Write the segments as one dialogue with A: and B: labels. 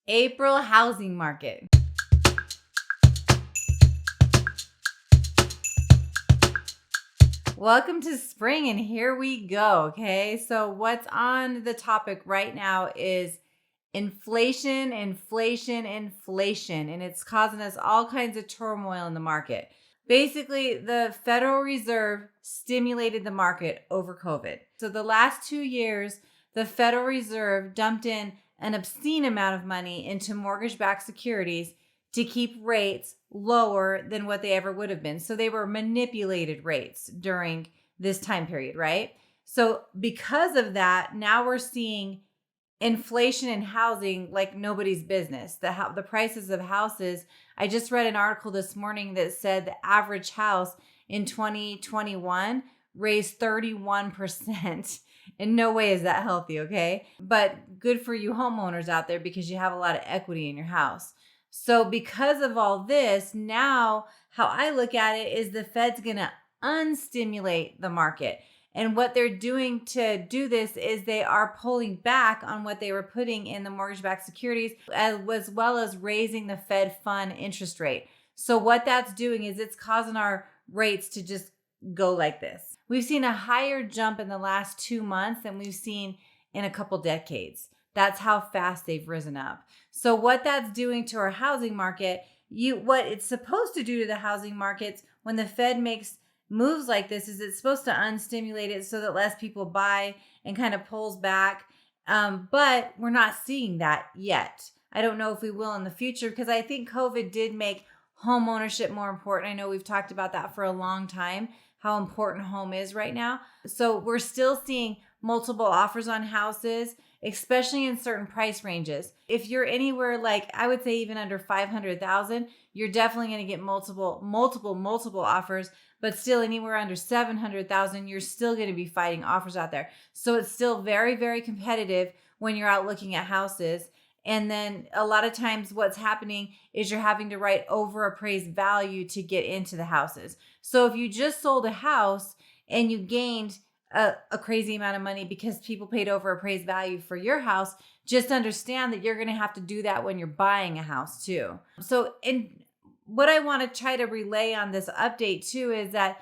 A: April housing market. Welcome to spring, and here we go. Okay, so what's on the topic right now is inflation, and it's causing us all kinds of turmoil in the market. Basically, the Federal Reserve stimulated the market over COVID. So the last 2 years, the Federal Reserve dumped in an obscene amount of money into mortgage-backed securities to keep rates lower than what they ever would have been. So they were manipulated rates during this time period, right? So because of that, now we're seeing inflation in housing like nobody's business. The prices of houses, I just read an article this morning that said the average house in 2021 raised 31%. In no way is that healthy, okay? But good for you homeowners out there because you have a lot of equity in your house. So because of all this, now how I look at it is the Fed's going to unstimulate the market. And what they're doing to do this is they are pulling back on what they were putting in the mortgage-backed securities, as well as raising the Fed fund interest rate. So what that's doing is it's causing our rates to just go like this. We've seen a higher jump in the last 2 months than we've seen in a couple decades. That's how fast they've risen up. So what that's doing to our housing market, what it's supposed to do to the housing markets when the Fed makes moves like this is it's supposed to unstimulate it so that less people buy and kind of pulls back. But we're not seeing that yet. I don't know if we will in the future because I think COVID did make home ownership more important. I know we've talked about that for a long time, how important home is right now. So we're still seeing multiple offers on houses, especially in certain price ranges. If you're anywhere like, I would say even under 500,000, you're definitely going to get multiple offers, but still anywhere under 700,000, you're still going to be fighting offers out there. So it's still very, very competitive when you're out looking at houses. And then a lot of times what's happening is you're having to write over appraised value to get into the houses. So if you just sold a house and you gained a crazy amount of money because people paid over appraised value for your house, just understand that you're going to have to do that when you're buying a house too. So, and what I want to try to relay on this update too is that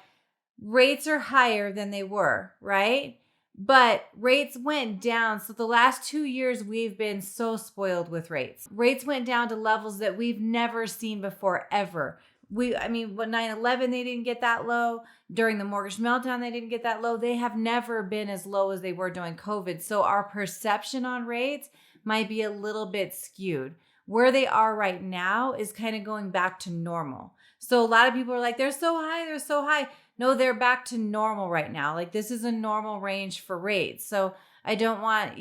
A: rates are higher than they were, right? But rates went down. So the last 2 years, we've been so spoiled with rates. Rates went down to levels that we've never seen before, ever. When 9/11, they didn't get that low. During the mortgage meltdown, they didn't get that low. They have never been as low as they were during COVID. So our perception on rates might be a little bit skewed. Where they are right now is kind of going back to normal. So a lot of people are like, they're so high. No, they're back to normal right now. Like this is a normal range for rates. So I don't want,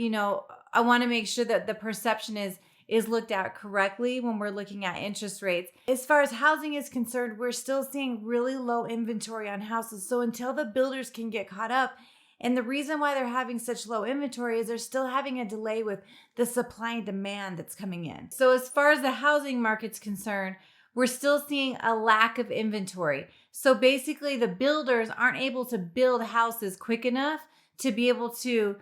A: I want to make sure that the perception is looked at correctly when we're looking at interest rates. As far as housing is concerned, we're still seeing really low inventory on houses. So until the builders can get caught up, and the reason why they're having such low inventory is they're still having a delay with the supply and demand that's coming in. So as far as the housing market's concerned, we're still seeing a lack of inventory. So basically the builders aren't able to build houses quick enough to be able to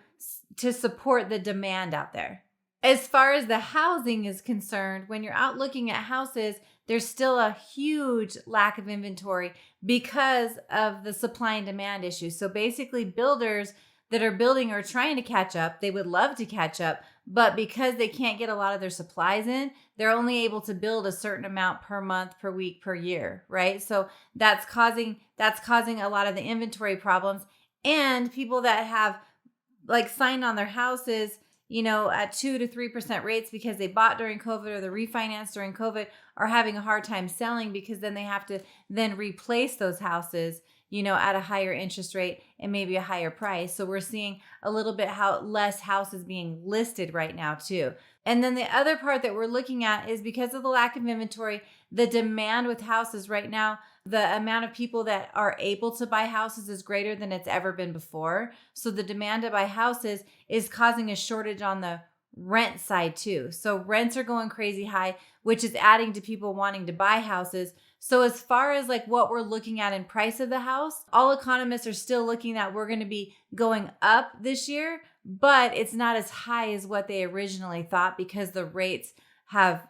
A: support the demand out there. As far as the housing is concerned, when you're out looking at houses, there's still a huge lack of inventory because of the supply and demand issue. So basically builders that are building are trying to catch up. They would love to catch up, but because they can't get a lot of their supplies in, they're only able to build a certain amount per month, per week, per year, right? So that's causing a lot of the inventory problems. And people that have like signed on their houses, at 2 to 3% rates because they bought during COVID or they refinanced during COVID are having a hard time selling because then they have to then replace those houses, at a higher interest rate and maybe a higher price. So we're seeing a little bit less houses being listed right now too. And then the other part that we're looking at is because of the lack of inventory, the demand with houses right now, the amount of people that are able to buy houses is greater than it's ever been before. So the demand to buy houses is causing a shortage on the rent side too. So rents are going crazy high, which is adding to people wanting to buy houses. So as far as like what we're looking at in price of the house, all economists are still looking at we're going to be going up this year, but it's not as high as what they originally thought because the rates have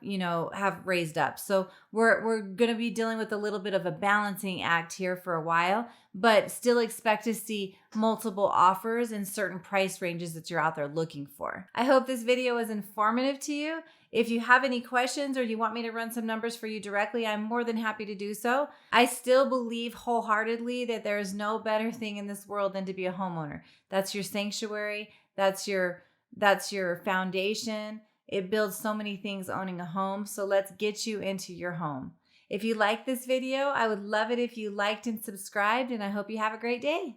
A: raised up. So we're going to be dealing with a little bit of a balancing act here for a while, but still expect to see multiple offers in certain price ranges that you're out there looking for. I hope this video was informative to you. If you have any questions or you want me to run some numbers for you directly, I'm more than happy to do so. I still believe wholeheartedly that there is no better thing in this world than to be a homeowner. That's your sanctuary. That's your foundation. It builds so many things owning a home. So let's get you into your home. If you like this video, I would love it if you liked and subscribed, and I hope you have a great day.